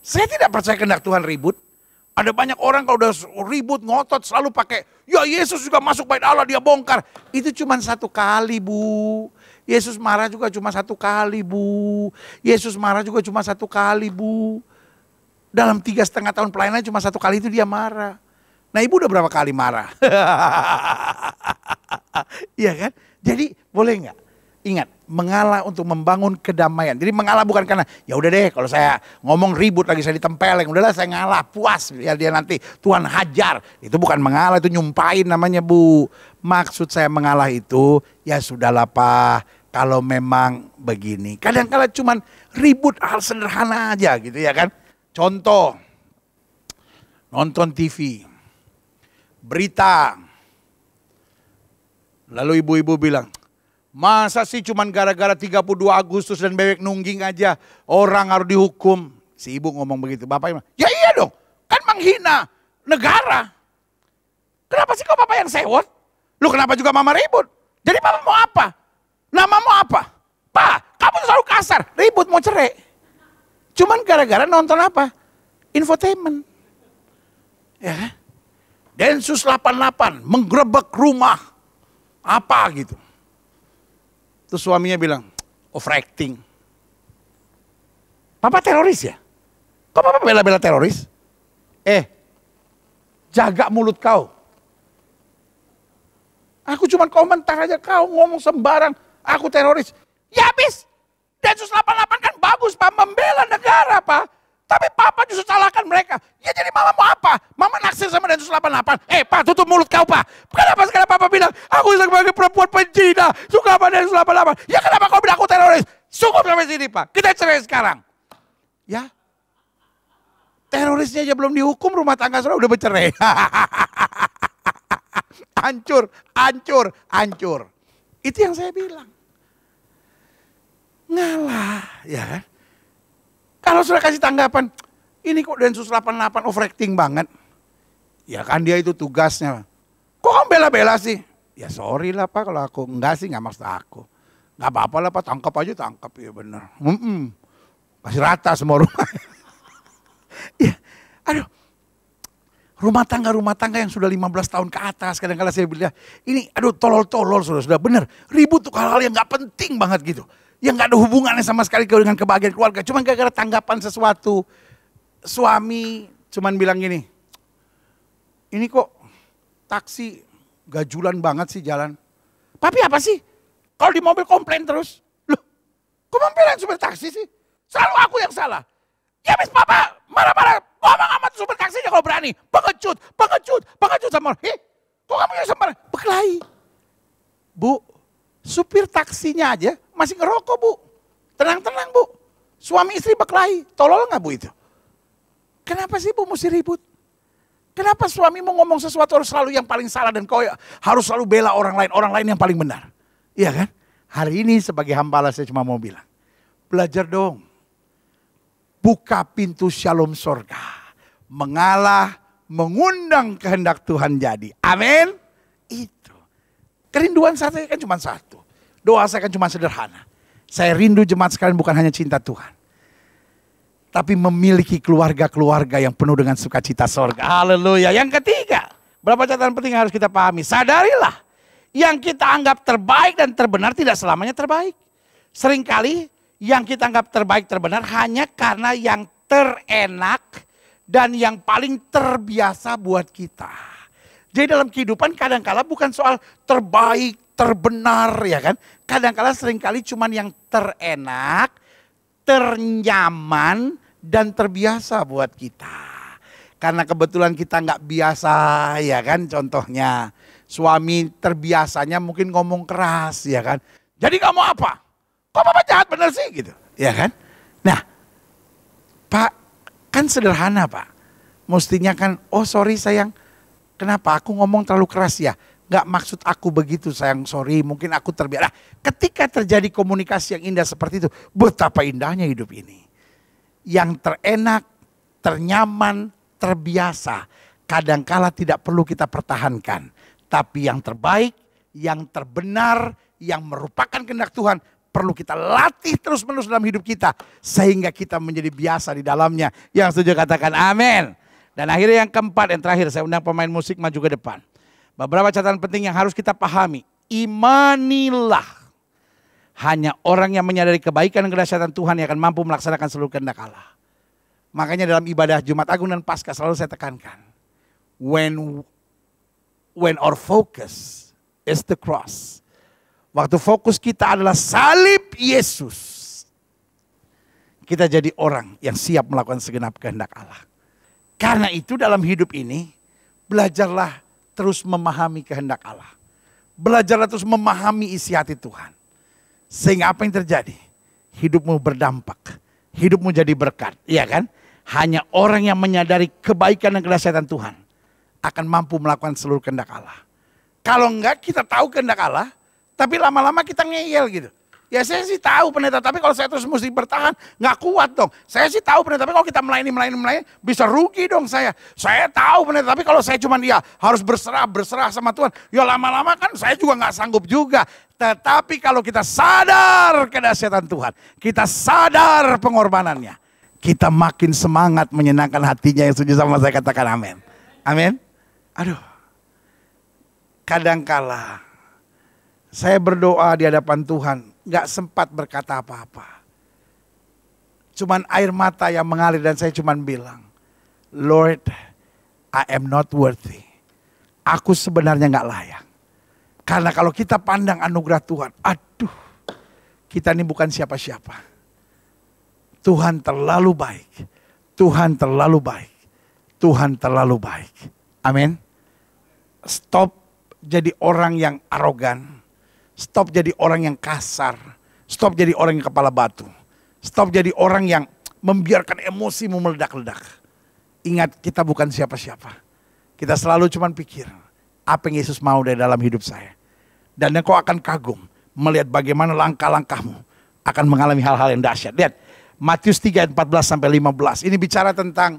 Saya tidak percaya kehendak Tuhan ribut. Ada banyak orang kalau udah ribut, ngotot, selalu pakai, ya Yesus juga masuk bait Allah, dia bongkar. Itu cuma satu kali Bu. Yesus marah juga cuma satu kali Bu. Yesus marah juga cuma satu kali Bu. Dalam 3,5 tahun pelayanan cuma satu kali itu dia marah. Nah ibu udah berapa kali marah? Iya kan? Jadi boleh nggak? Ingat, mengalah untuk membangun kedamaian. Jadi mengalah bukan karena, ya udah deh kalau saya ngomong ribut lagi saya ditempeleng. Udahlah saya ngalah, puas ya dia nanti Tuhan hajar. Itu bukan mengalah, itu nyumpain namanya Bu. Maksud saya mengalah itu, ya sudahlah Pak. Kalau memang begini. Kadang-kadang cuman ribut hal sederhana aja gitu ya kan. Contoh, nonton TV, berita. Lalu ibu-ibu bilang, masa sih cuman gara-gara 32 Agustus dan bebek nungging aja orang harus dihukum. Si ibu ngomong begitu. Bapaknya, ya iya dong. Kan menghina negara. Kenapa sih kok bapak yang sewot? Lu kenapa juga mama ribut? Jadi papa mau apa? Nama mau apa? Pak, kamu tuh selalu kasar. Ribut mau cerai. Cuman gara-gara nonton apa? Infotainment. Ya. Densus 88 menggerebek rumah. Apa gitu. Terus suaminya bilang, overacting. Papa teroris ya? Kok papa bela-bela teroris? Jaga mulut kau. Aku cuma komentar aja, kau ngomong sembarang, aku teroris. Ya habis, Densus 88 kan bagus Pak, membela negara Pak. Tapi papa justru salahkan mereka. Ya jadi mama mau apa? Mama naksir sama Densus 88. Pak tutup mulut kau Pak. Kenapa sekarang papa bilang, aku sebagai perempuan penjina, suka sama Densus 88. Ya kenapa kau bilang aku teroris? Cukup sampai sini Pak, kita cerai sekarang. Ya, terorisnya aja belum dihukum, rumah tangga sudah udah bercerai. Hancur. Itu yang saya bilang. Ngalah, ya kan? Kalau sudah kasih tanggapan, ini kok Densus 88 overacting banget. Ya kan dia itu tugasnya. Kok kamu bela-bela sih? Ya sorry lah Pak, kalau aku enggak sih, enggak maksud aku. Enggak apa-apa lah Pak, tangkap aja tangkap, ya benar. Kasih rata semua rumah. Ya, aduh. Rumah tangga yang sudah 15 tahun ke atas, kadang-kadang saya bilang, ini aduh tolol-tolol sudah benar. Ribut tuh hal-hal yang enggak penting banget gitu. Yang gak ada hubungannya sama sekali dengan kebahagiaan keluarga. Cuma gara-gara tanggapan sesuatu. Suami cuman bilang gini, ini kok taksi gajulan banget sih jalan. Papi apa sih? Kalau di mobil komplain terus. Loh, kok membelain supir taksi sih? Selalu aku yang salah. Ya habis papa marah-marah. Ngomong amat supir taksinya kalau berani. Pengecut sama orang. Kok kamu yang sembarang? Berkelahi. Bu, supir taksinya aja masih ngerokok Bu. Tenang-tenang Bu. Suami istri berkelahi, tolol nggak Bu itu? Kenapa sih Bu mesti ribut? Kenapa suami mau ngomong sesuatu harus selalu yang paling salah dan kau harus selalu bela orang lain yang paling benar? Iya kan? Hari ini sebagai hamba Allah saya cuma mau bilang, belajar dong. Buka pintu shalom sorga. Mengalah, mengundang kehendak Tuhan jadi. Amin. Itu. Kerinduan saya kan cuma satu. Doa saya kan cuma sederhana. Saya rindu jemaat sekalian bukan hanya cinta Tuhan. Tapi memiliki keluarga-keluarga yang penuh dengan sukacita sorga. Haleluya. Yang ketiga, berapa catatan penting yang harus kita pahami? Sadarilah, yang kita anggap terbaik dan terbenar tidak selamanya terbaik. Seringkali yang kita anggap terbaik terbenar hanya karena yang terenak dan yang paling terbiasa buat kita. Jadi dalam kehidupan kadang-kala bukan soal terbaik, terbenar ya kan. Kadang-kala seringkali cuman yang terenak, ternyaman, dan terbiasa buat kita. Karena kebetulan kita nggak biasa ya kan, contohnya suami terbiasanya mungkin ngomong keras ya kan. Jadi kamu apa? Kok papa jahat bener sih gitu ya kan. Nah Pak kan sederhana Pak. Mestinya kan oh sorry sayang, kenapa aku ngomong terlalu keras ya. Gak maksud aku begitu sayang, sorry mungkin aku terbiasa. Nah, ketika terjadi komunikasi yang indah seperti itu, betapa indahnya hidup ini. Yang terenak, ternyaman, terbiasa. Kadangkala tidak perlu kita pertahankan. Tapi yang terbaik, yang terbenar, yang merupakan kehendak Tuhan, perlu kita latih terus-menerus dalam hidup kita. Sehingga kita menjadi biasa di dalamnya. Yang setuju katakan amin. Dan akhirnya yang keempat, yang terakhir, saya undang pemain musik maju ke depan. Beberapa catatan penting yang harus kita pahami. Imanilah. Hanya orang yang menyadari kebaikan dan kedahsyatan Tuhan yang akan mampu melaksanakan seluruh kehendak Allah. Makanya dalam ibadah Jumat Agung dan Paskah selalu saya tekankan. When our focus is the cross. Waktu fokus kita adalah salib Yesus. Kita jadi orang yang siap melakukan segenap kehendak Allah. Karena itu dalam hidup ini, belajarlah terus memahami kehendak Allah. Belajarlah terus memahami isi hati Tuhan. Sehingga apa yang terjadi? Hidupmu berdampak. Hidupmu jadi berkat. Iya kan? Hanya orang yang menyadari kebaikan dan kedahsyatan Tuhan akan mampu melakukan seluruh kehendak Allah. Kalau enggak kita tahu kehendak Allah, tapi lama-lama kita ngeyel gitu. Ya saya sih tahu pendeta, tapi kalau saya terus mesti bertahan, nggak kuat dong. Saya sih tahu pendeta, tapi kalau kita melayani, bisa rugi dong saya. Saya tahu pendeta, tapi kalau saya cuma harus berserah sama Tuhan. Ya lama-lama kan saya juga nggak sanggup juga. Tetapi kalau kita sadar kedahsyatan Tuhan, kita sadar pengorbanannya, kita makin semangat menyenangkan hatinya. Yang setuju sama saya katakan amin. Amin. Aduh, kadangkala saya berdoa di hadapan Tuhan, gak sempat berkata apa-apa. Cuman air mata yang mengalir dan saya cuman bilang, Lord, I am not worthy. Aku sebenarnya gak layak. Karena kalau kita pandang anugerah Tuhan, aduh, kita ini bukan siapa-siapa. Tuhan terlalu baik. Tuhan terlalu baik. Tuhan terlalu baik. Amin. Stop jadi orang yang arogan. Stop jadi orang yang kasar. Stop jadi orang yang kepala batu. Stop jadi orang yang membiarkan emosi meledak-ledak. Ingat, kita bukan siapa-siapa. Kita selalu cuman pikir, apa yang Yesus mau dari dalam hidup saya. Dan engkau akan kagum melihat bagaimana langkah-langkahmu akan mengalami hal-hal yang dahsyat. Lihat, Matius 3 ayat 14-15. Ini bicara tentang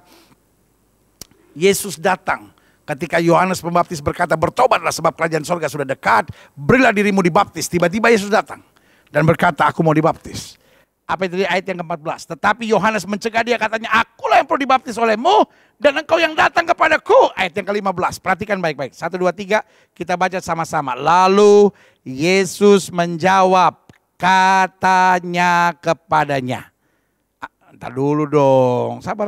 Yesus datang. Ketika Yohanes Pembaptis berkata, bertobatlah sebab kerajaan sorga sudah dekat. Berilah dirimu dibaptis. Tiba-tiba Yesus datang dan berkata, aku mau dibaptis. Apa itu ayat yang ke-14? Tetapi Yohanes mencegah dia, katanya, akulah yang perlu dibaptis olehmu dan engkau yang datang kepadaku. Ayat yang ke-15, perhatikan baik-baik. 1, 2, 3, kita baca sama-sama. Lalu Yesus menjawab, katanya kepadanya. Ntar dulu dong, sabar.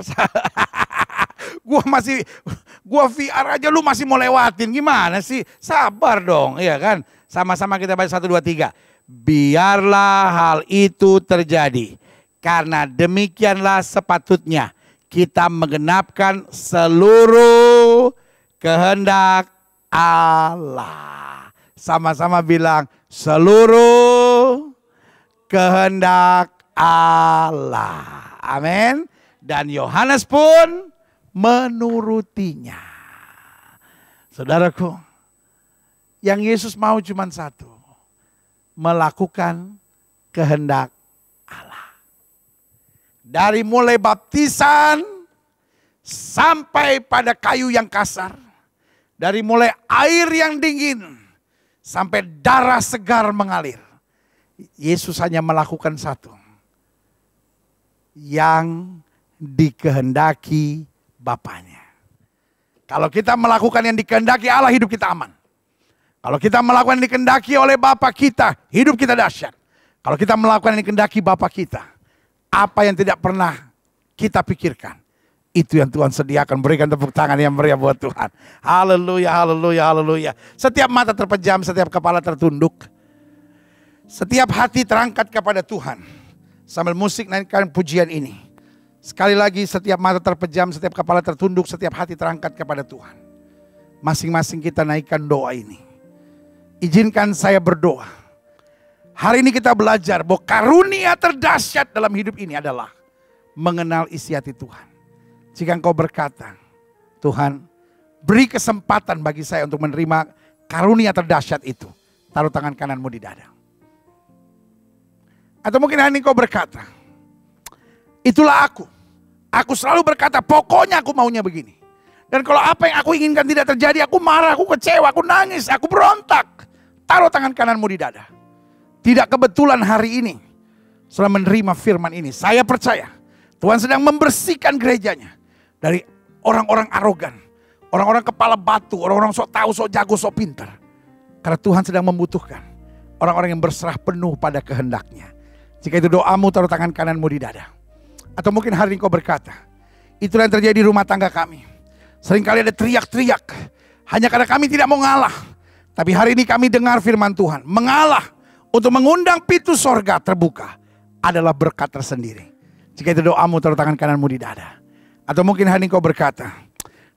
Gua VR aja lu masih mau lewatin, gimana sih? Sabar dong, iya kan? Sama-sama kita baca 1, 2, 3. Biarlah hal itu terjadi, karena demikianlah sepatutnya kita menggenapkan seluruh kehendak Allah. Sama-sama bilang, seluruh kehendak Allah. Amin. Dan Yohanes pun menurutinya. Saudaraku, yang Yesus mau cuma satu. Melakukan kehendak Allah. Dari mulai baptisan sampai pada kayu yang kasar. Dari mulai air yang dingin sampai darah segar mengalir. Yesus hanya melakukan satu. Yang dikehendaki Bapanya. Kalau kita melakukan yang dikehendaki Allah, hidup kita aman. Kalau kita melakukan yang dikehendaki oleh Bapa kita, hidup kita dahsyat. Kalau kita melakukan yang dikehendaki Bapa kita, apa yang tidak pernah kita pikirkan, itu yang Tuhan sediakan. Berikan tepuk tangan yang meriah buat Tuhan. Haleluya, haleluya, haleluya. Setiap mata terpejam, setiap kepala tertunduk. Setiap hati terangkat kepada Tuhan. Sambil musik naikkan pujian ini. Sekali lagi, setiap mata terpejam, setiap kepala tertunduk, setiap hati terangkat kepada Tuhan. Masing-masing kita naikkan doa ini. Izinkan saya berdoa. Hari ini kita belajar bahwa karunia terdahsyat dalam hidup ini adalah mengenal isi hati Tuhan. Jika engkau berkata, Tuhan, beri kesempatan bagi saya untuk menerima karunia terdahsyat itu. Taruh tangan kananmu di dada. Atau mungkin hari ini engkau berkata, itulah aku. Aku selalu berkata, pokoknya aku maunya begini. Dan kalau apa yang aku inginkan tidak terjadi, aku marah, aku kecewa, aku nangis, aku berontak. Taruh tangan kananmu di dada. Tidak kebetulan hari ini, setelah menerima firman ini, saya percaya Tuhan sedang membersihkan gerejanya dari orang-orang arogan, orang-orang kepala batu, orang-orang sok tahu, sok jago, sok pintar. Karena Tuhan sedang membutuhkan orang-orang yang berserah penuh pada kehendaknya. Jika itu doamu, taruh tangan kananmu di dada. Atau mungkin hari ini kau berkata, itulah yang terjadi di rumah tangga kami. Seringkali ada teriak-teriak, hanya karena kami tidak mau ngalah. Tapi hari ini kami dengar firman Tuhan, mengalah untuk mengundang pintu sorga terbuka adalah berkat tersendiri. Jika itu doamu, taruh tangan kananmu di dada. Atau mungkin hari ini kau berkata,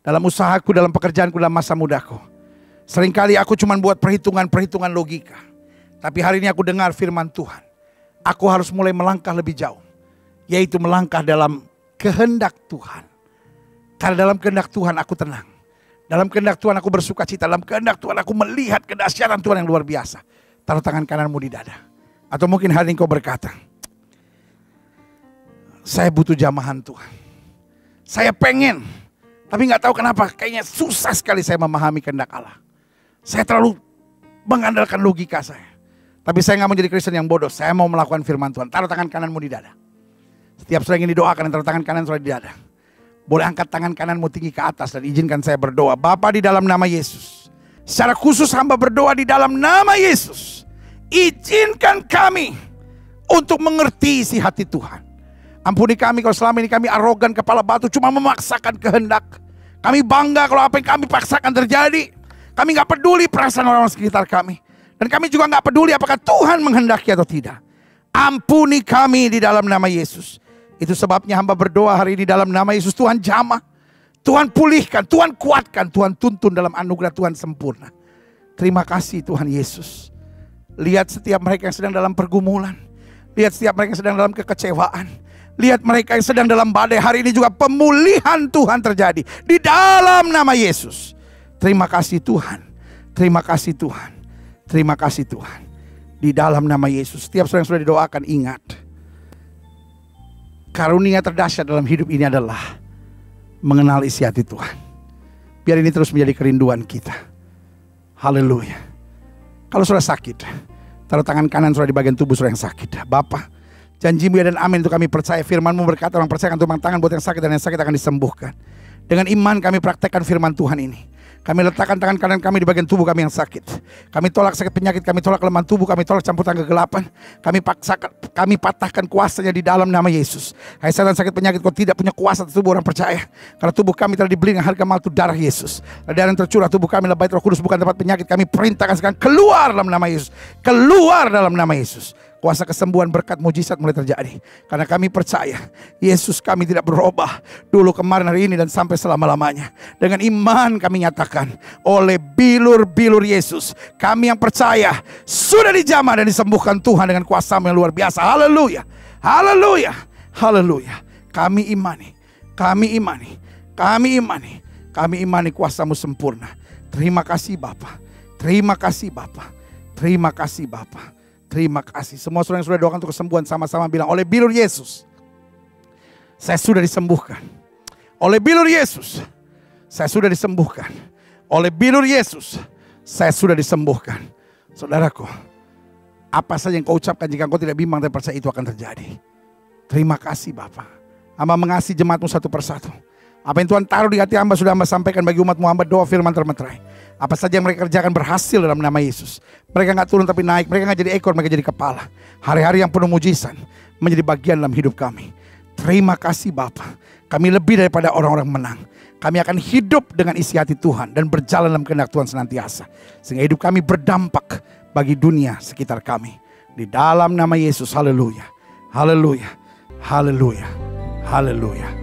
dalam usahaku, dalam pekerjaanku, dalam masa mudaku, seringkali aku cuma buat perhitungan-perhitungan logika. Tapi hari ini aku dengar firman Tuhan, aku harus mulai melangkah lebih jauh. Yaitu melangkah dalam kehendak Tuhan. Karena dalam kehendak Tuhan aku tenang. Dalam kehendak Tuhan aku bersuka cita. Dalam kehendak Tuhan aku melihat kedahsyatan Tuhan yang luar biasa. Taruh tangan kananmu di dada. Atau mungkin hari ini kau berkata, saya butuh jamahan Tuhan. Saya pengen, tapi gak tahu kenapa, kayaknya susah sekali saya memahami kehendak Allah. Saya terlalu mengandalkan logika saya. Tapi saya gak mau jadi Kristen yang bodoh. Saya mau melakukan firman Tuhan. Taruh tangan kananmu di dada. Setiap saudara ingin didoakan, taruh tangan kanan saudara di dada. Boleh angkat tangan kananmu tinggi ke atas dan izinkan saya berdoa. Bapa, di dalam nama Yesus, secara khusus hamba berdoa di dalam nama Yesus. Izinkan kami untuk mengerti isi hati Tuhan. Ampuni kami kalau selama ini kami arogan, kepala batu, cuma memaksakan kehendak. Kami bangga kalau apa yang kami paksakan terjadi. Kami gak peduli perasaan orang-orang sekitar kami. Dan kami juga gak peduli apakah Tuhan menghendaki atau tidak. Ampuni kami di dalam nama Yesus. Itu sebabnya hamba berdoa hari ini dalam nama Yesus. Tuhan jamah, Tuhan pulihkan, Tuhan kuatkan, Tuhan tuntun dalam anugerah Tuhan sempurna. Terima kasih Tuhan Yesus. Lihat setiap mereka yang sedang dalam pergumulan. Lihat setiap mereka yang sedang dalam kekecewaan. Lihat mereka yang sedang dalam badai. Hari ini juga pemulihan Tuhan terjadi di dalam nama Yesus. Terima kasih Tuhan. Terima kasih Tuhan. Terima kasih Tuhan. Di dalam nama Yesus. Setiap saudara yang sudah didoakan, ingat, karunia terdahsyat dalam hidup ini adalah mengenal isi hati Tuhan. Biar ini terus menjadi kerinduan kita. Haleluya. Kalau saudara sakit, taruh tangan kanan saudara di bagian tubuh saudara yang sakit. Bapa, janji-Mu ya dan amin untuk kami percaya. Firman-Mu berkata, orang percaya akan tumpang tangan buat yang sakit, dan yang sakit akan disembuhkan. Dengan iman kami praktekkan firman Tuhan ini. Kami letakkan tangan kanan kami di bagian tubuh kami yang sakit. Kami tolak sakit penyakit, kami tolak kelemahan tubuh, kami tolak campuran kegelapan. Kami patahkan kuasanya di dalam nama Yesus. Hai setan sakit penyakit, kau tidak punya kuasa atas tubuh orang percaya. Karena tubuh kami telah dibeli dengan harga mahal, itu darah Yesus. Darah yang tercurah, tubuh kami adalah bait Roh Kudus, bukan tempat penyakit. Kami perintahkan sekarang keluar dalam nama Yesus. Keluar dalam nama Yesus. Kuasa kesembuhan, berkat, mujizat mulai terjadi. Karena kami percaya Yesus kami tidak berubah. Dulu, kemarin, hari ini, dan sampai selama-lamanya. Dengan iman kami nyatakan, oleh bilur-bilur Yesus, kami yang percaya sudah dijamah dan disembuhkan Tuhan dengan kuasa-Mu yang luar biasa. Haleluya, haleluya, haleluya. Kami imani, kami imani, kami imani, kami imani kuasa-Mu sempurna. Terima kasih Bapa, terima kasih Bapa, terima kasih Bapa, terima kasih. Semua saudara yang sudah doakan untuk kesembuhan, sama-sama bilang, oleh bilur Yesus saya sudah disembuhkan. Oleh bilur Yesus saya sudah disembuhkan. Oleh bilur Yesus saya sudah disembuhkan. Saudaraku, apa saja yang kau ucapkan, jika engkau tidak bimbang dan percaya, itu akan terjadi. Terima kasih Bapa. Hamba mengasihi jemaat-Mu satu persatu. Apa yang Tuhan taruh di hati hamba sudah hamba sampaikan bagi umat-Mu. Hamba doa firman termeterai. Apa saja yang mereka kerjakan berhasil dalam nama Yesus. Mereka gak turun tapi naik. Mereka gak jadi ekor, mereka jadi kepala. Hari-hari yang penuh mujizat menjadi bagian dalam hidup kami. Terima kasih Bapa. Kami lebih daripada orang-orang menang. Kami akan hidup dengan isi hati Tuhan dan berjalan dalam kehendak Tuhan senantiasa. Sehingga hidup kami berdampak bagi dunia sekitar kami. Di dalam nama Yesus, haleluya, haleluya, haleluya, haleluya.